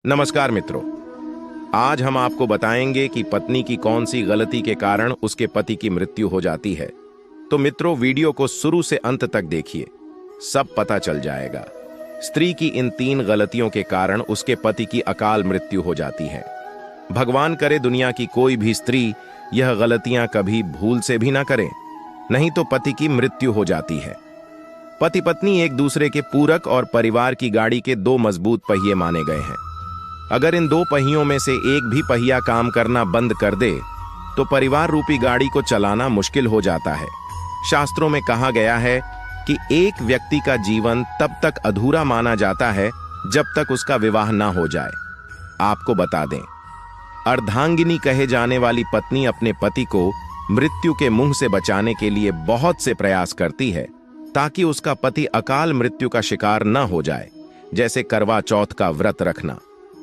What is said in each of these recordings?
नमस्कार मित्रों। आज हम आपको बताएंगे कि पत्नी की कौन सी गलती के कारण उसके पति की मृत्यु हो जाती है। तो मित्रों, वीडियो को शुरू से अंत तक देखिए, सब पता चल जाएगा। स्त्री की इन 3 गलतियों के कारण उसके पति की अकाल मृत्यु हो जाती है। भगवान करे दुनिया की कोई भी स्त्री यह गलतियां कभी भूल से भी ना करे, नहीं तो पति की मृत्यु हो जाती है। पति पत्नी एक दूसरे के पूरक और परिवार की गाड़ी के 2 मजबूत पहिए माने गए हैं। अगर इन 2 पहियों में से एक भी पहिया काम करना बंद कर दे तो परिवार रूपी गाड़ी को चलाना मुश्किल हो जाता है। शास्त्रों में कहा गया है कि एक व्यक्ति का जीवन तब तक अधूरा माना जाता है जब तक उसका विवाह ना हो जाए। आपको बता दें, अर्धांगिनी कहे जाने वाली पत्नी अपने पति को मृत्यु के मुंह से बचाने के लिए बहुत से प्रयास करती है ताकि उसका पति अकाल मृत्यु का शिकार न हो जाए, जैसे करवा चौथ का व्रत रखना,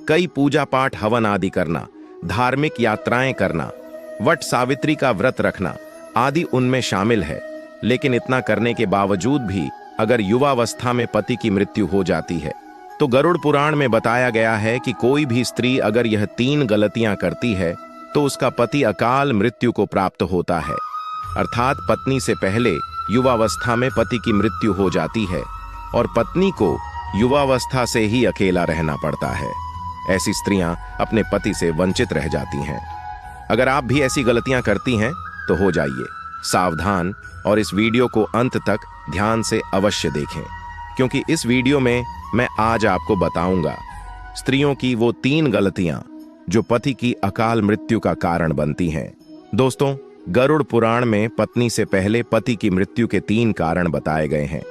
कई पूजा पाठ हवन आदि करना, धार्मिक यात्राएं करना, वट सावित्री का व्रत रखना आदि उनमें शामिल है। लेकिन इतना करने के बावजूद भी अगर युवावस्था में पति की मृत्यु हो जाती है तो गरुड़ पुराण में बताया गया है कि कोई भी स्त्री अगर यह 3 गलतियां करती है तो उसका पति अकाल मृत्यु को प्राप्त होता है। अर्थात पत्नी से पहले युवावस्था में पति की मृत्यु हो जाती है और पत्नी को युवावस्था से ही अकेला रहना पड़ता है। ऐसी स्त्रियां अपने पति से वंचित रह जाती हैं। अगर आप भी ऐसी गलतियां करती हैं तो हो जाइए सावधान और इस वीडियो को अंत तक ध्यान से अवश्य देखें, क्योंकि इस वीडियो में मैं आज आपको बताऊंगा स्त्रियों की वो 3 गलतियां जो पति की अकाल मृत्यु का कारण बनती हैं। दोस्तों, गरुड़ पुराण में पत्नी से पहले पति की मृत्यु के 3 कारण बताए गए हैं।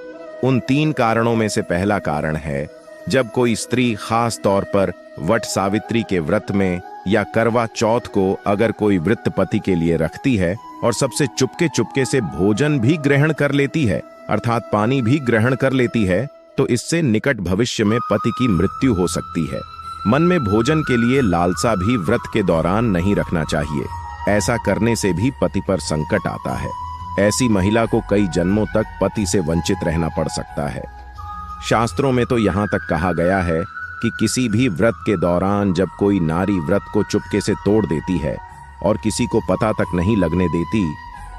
उन 3 कारणों में से पहला कारण है जब कोई स्त्री खास तौर पर वट सावित्री के व्रत में या करवा चौथ को अगर कोई व्रत पति के लिए रखती है और सबसे चुपके चुपके से भोजन भी ग्रहण कर लेती है, अर्थात पानी भी ग्रहण कर लेती है, तो इससे निकट भविष्य में पति की मृत्यु हो सकती है। मन में भोजन के लिए लालसा भी व्रत के दौरान नहीं रखना चाहिए। ऐसा करने से भी पति पर संकट आता है। ऐसी महिला को कई जन्मों तक पति से वंचित रहना पड़ सकता है। शास्त्रों में तो यहाँ तक कहा गया है कि किसी भी व्रत के दौरान जब कोई नारी व्रत को चुपके से तोड़ देती है और किसी को पता तक नहीं लगने देती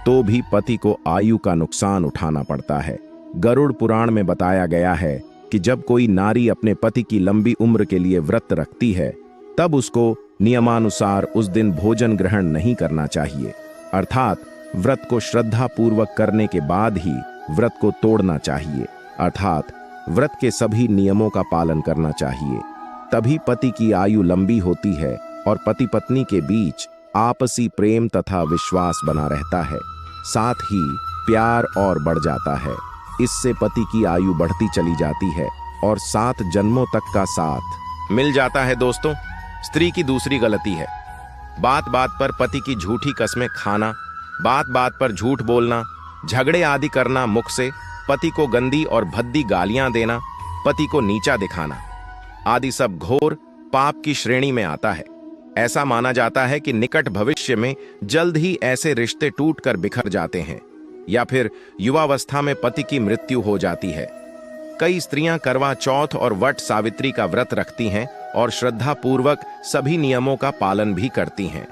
तो भी पति को आयु का नुकसान उठाना पड़ता है। गरुड़ पुराण में बताया गया है कि जब कोई नारी अपने पति की लंबी उम्र के लिए व्रत रखती है तब उसको नियमानुसार उस दिन भोजन ग्रहण नहीं करना चाहिए, अर्थात व्रत को श्रद्धा पूर्वक करने के बाद ही व्रत को तोड़ना चाहिए, अर्थात व्रत के सभी नियमों का पालन करना चाहिए। तभी पति की आयु लंबी होती है और पति पत्नी के बीच आपसी प्रेम तथा विश्वास बना रहता है, साथ ही प्यार और बढ़ जाता है। इससे पति की आयु बढ़ती चली जाती है और 7 जन्मों तक का साथ मिल जाता है। दोस्तों, स्त्री की दूसरी गलती है बात बात पर पति की झूठी कस्में खाना, बात बात पर झूठ बोलना, झगड़े आदि करना, मुख से पति को गंदी और भद्दी गालियां देना, पति को नीचा दिखाना आदि सब घोर पाप की श्रेणी में आता है। ऐसा माना जाता है कि निकट भविष्य में जल्द ही ऐसे रिश्ते टूटकर बिखर जाते हैं या फिर युवावस्था में पति की मृत्यु हो जाती है। कई स्त्रियां करवा चौथ और वट सावित्री का व्रत रखती हैं और श्रद्धा पूर्वक सभी नियमों का पालन भी करती हैं,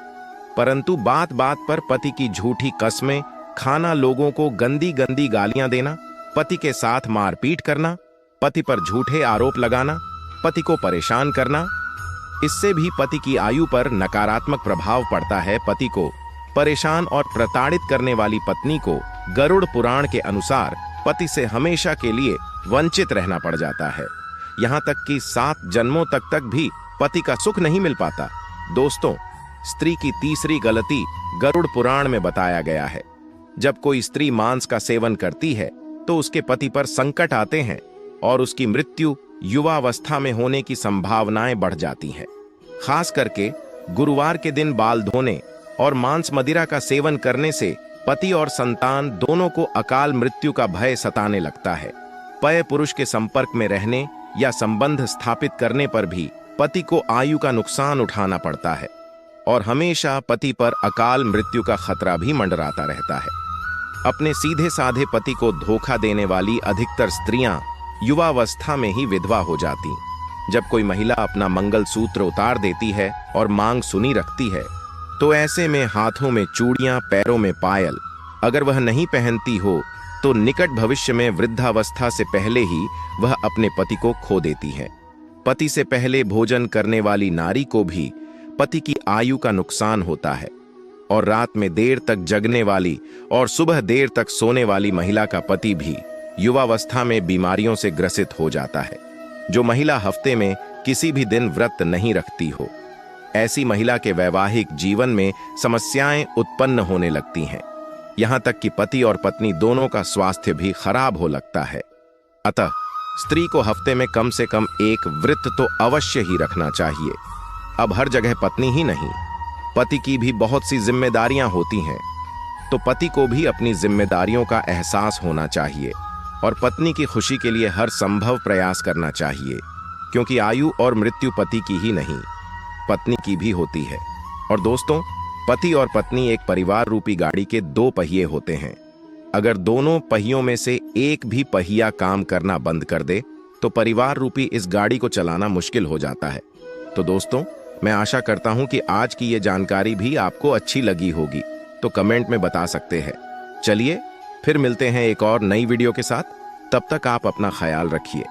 परंतु बात बात पर पति की झूठी कस्में खाना, लोगों को गंदी गंदी गालियां देना, पति के साथ मारपीट करना, पति पर झूठे आरोप लगाना, पति को परेशान करना, इससे भी पति की आयु पर नकारात्मक प्रभाव पड़ता है। पति को परेशान और प्रताड़ित करने वाली पत्नी को गरुड़ पुराण के अनुसार पति से हमेशा के लिए वंचित रहना पड़ जाता है, यहाँ तक कि 7 जन्मों तक भी पति का सुख नहीं मिल पाता। दोस्तों, स्त्री की तीसरी गलती गरुड़ पुराण में बताया गया है। जब कोई स्त्री मांस का सेवन करती है तो उसके पति पर संकट आते हैं और उसकी मृत्यु युवावस्था में होने की संभावनाएं बढ़ जाती हैं। खास करके गुरुवार के दिन बाल धोने और मांस मदिरा का सेवन करने से पति और संतान दोनों को अकाल मृत्यु का भय सताने लगता है। पय पुरुष के संपर्क में रहने या संबंध स्थापित करने पर भी पति को आयु का नुकसान उठाना पड़ता है और हमेशा पति पर अकाल मृत्यु का खतरा भी मंडराता रहता है। अपने सीधे साधे पति को धोखा देने वाली अधिकतर स्त्रियां युवावस्था में ही विधवा हो जाती जब कोई महिला अपना मंगलसूत्र उतार देती है और मांग सुनी रखती है, तो ऐसे में हाथों में चूड़ियां, पैरों में पायल अगर वह नहीं पहनती हो तो निकट भविष्य में वृद्धावस्था से पहले ही वह अपने पति को खो देती है। पति से पहले भोजन करने वाली नारी को भी पति की आयु का नुकसान होता है, और रात में देर तक जगने वाली और सुबह देर तक सोने वाली महिला का पति भी युवावस्था में बीमारियों से ग्रसित हो जाता है। जो महिला हफ्ते में किसी भी दिन व्रत नहीं रखती हो, ऐसी महिला के वैवाहिक जीवन में समस्याएं उत्पन्न होने लगती हैं, यहां तक कि पति और पत्नी दोनों का स्वास्थ्य भी खराब हो लगता है। अतः स्त्री को हफ्ते में कम से कम एक व्रत तो अवश्य ही रखना चाहिए। अब हर जगह पत्नी ही नहीं, पति की भी बहुत सी जिम्मेदारियां होती हैं, तो पति को भी अपनी जिम्मेदारियों का एहसास होना चाहिए और पत्नी की खुशी के लिए हर संभव प्रयास करना चाहिए, क्योंकि आयु और मृत्यु पति की ही नहीं, पत्नी की भी होती है। और दोस्तों, पति और पत्नी एक परिवार रूपी गाड़ी के दो पहिए होते हैं। अगर दोनों पहियों में से एक भी पहिया काम करना बंद कर दे तो परिवार रूपी इस गाड़ी को चलाना मुश्किल हो जाता है। तो दोस्तों, मैं आशा करता हूं कि आज की ये जानकारी भी आपको अच्छी लगी होगी, तो कमेंट में बता सकते हैं। चलिए फिर मिलते हैं एक और नई वीडियो के साथ, तब तक आप अपना ख्याल रखिए।